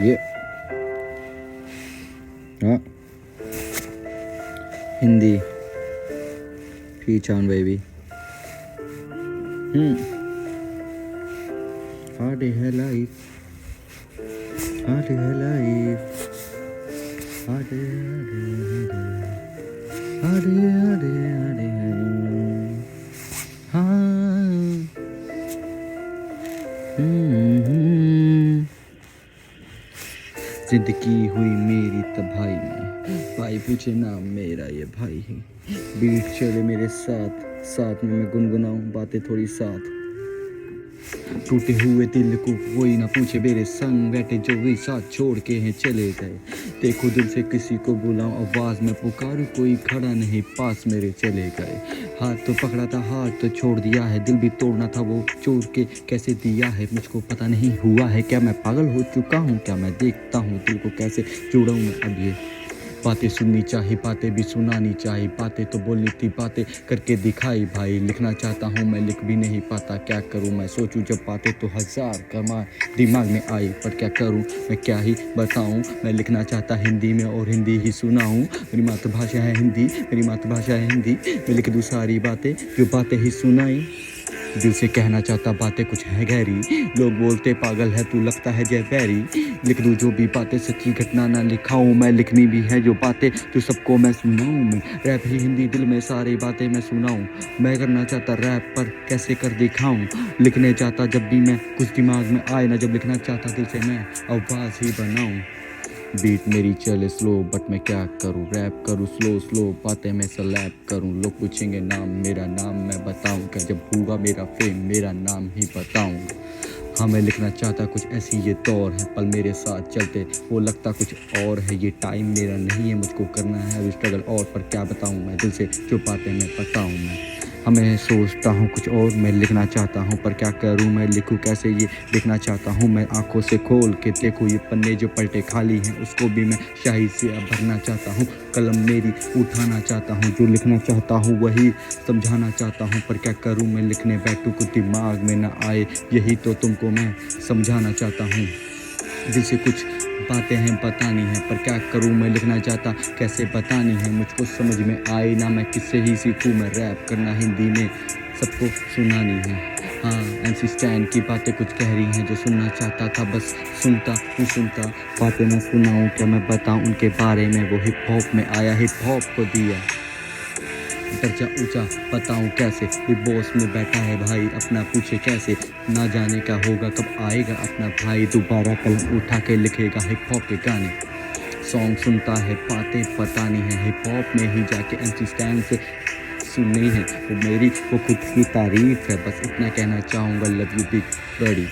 ये हाँ Hindi फीच on baby hard है लाइफ हार्ड है लाइफ हार्ड हार्ड हार्ड हाँ जिंदगी हुई मेरी तबाही में भाई पूछे नाम मेरा ये भाई है बीट चले मेरे साथ साथ में मैं गुनगुनाऊं बातें थोड़ी साथ टूटे हुए दिल को कोई ना पूछे मेरे संग बैठे जो भी साथ छोड़ के हैं चले गए देखो दिल से किसी को बुलाऊं आवाज में पुकारूं कोई खड़ा नहीं पास मेरे चले गए हाथ तो पकड़ा था हाथ तो छोड़ दिया है दिल भी तोड़ना था वो चोर के कैसे दिया है मुझको पता नहीं हुआ है क्या मैं पागल हो चुका हूँ क्या मैं देखता हूँ दिल को कैसे जोड़ूं मैं अब ये बातें सुननी चाहिए बातें भी सुनानी चाहिए बातें तो बोलनी थी बातें करके दिखाई भाई लिखना चाहता हूँ मैं लिख भी नहीं पाता क्या करूँ मैं सोचूं जब बातें तो हजार कमा दिमाग में आई पर क्या करूँ मैं क्या ही बताऊँ मैं लिखना चाहता हिंदी में और हिंदी ही सुनाऊँ मेरी मातृभाषा है हिंदी मेरी मातृभाषा है हिंदी मैं लिख दूँ सारी बातें जो बातें ही सुनाई दिल से कहना चाहता बातें कुछ है गहरी लोग बोलते पागल है तू लगता है जय बैरी लिख दूँ जो भी बातें सच्ची घटना ना लिखाऊं मैं लिखनी भी है जो बातें जो सबको मैं सुनाऊं मैं रैप ही हिंदी दिल में सारी बातें मैं सुनाऊं मैं करना चाहता रैप पर कैसे कर दिखाऊं लिखने चाहता जब भी मैं कुछ दिमाग में आए ना जब लिखना चाहता दिल से मैं आवाज़ ही बनाऊं बीट मेरी चले स्लो बट मैं क्या करूं रैप करूं स्लो स्लो बातें मैं स्लैप करूं लोग पूछेंगे नाम मेरा नाम मैं बताऊं क्या जब हुआ मेरा फेम मेरा नाम ही बताऊं हाँ मैं लिखना चाहता कुछ ऐसी ये दौर है पल मेरे साथ चलते वो लगता कुछ और है ये टाइम मेरा नहीं है मुझको करना है अभी स्ट्रगल और पर क्या बताऊं मैं दिल से जो बातें मैं बताऊं मैं मैं सोचता हूँ कुछ और मैं लिखना चाहता हूँ पर क्या करूँ मैं लिखूँ कैसे ये लिखना चाहता हूँ मैं आंखों से खोल के देखूँ ये पन्ने जो पलटे खाली हैं उसको भी मैं शाही से भरना चाहता हूँ कलम मेरी उठाना चाहता हूँ जो लिखना चाहता हूँ वही समझाना चाहता हूँ पर क्या करूँ मैं लिखने बैठूँ कुछ दिमाग में ना आए यही तो तुमको मैं समझाना चाहता हूँ दिल से कुछ बातें हैं बतानी है पर क्या करूँ मैं लिखना चाहता कैसे बतानी है मुझको समझ में आए ना मैं किससे ही सीखूँ मैं रैप करना हिंदी में सबको सुनानी है हाँ MC Stan की बातें कुछ कह रही हैं जो सुनना चाहता था बस सुनता बातें मैं सुनाऊँ क्या मैं बताऊँ उनके बारे में वो हिप हॉप में आया हिप हॉप को दिया दर्जा ऊंचा बताऊं कैसे बिग बॉस में बैठा है भाई अपना पूछे कैसे ना जाने का होगा कब आएगा अपना भाई दोबारा कलम उठा के लिखेगा हिप हॉप के गाने सॉन्ग सुनता है बातें बतानी है हिप हॉप में ही जाके MC Stan से सुननी है वो मेरी वो खुद की तारीफ है बस इतना कहना चाहूँगा लव यू बिग बड़ी।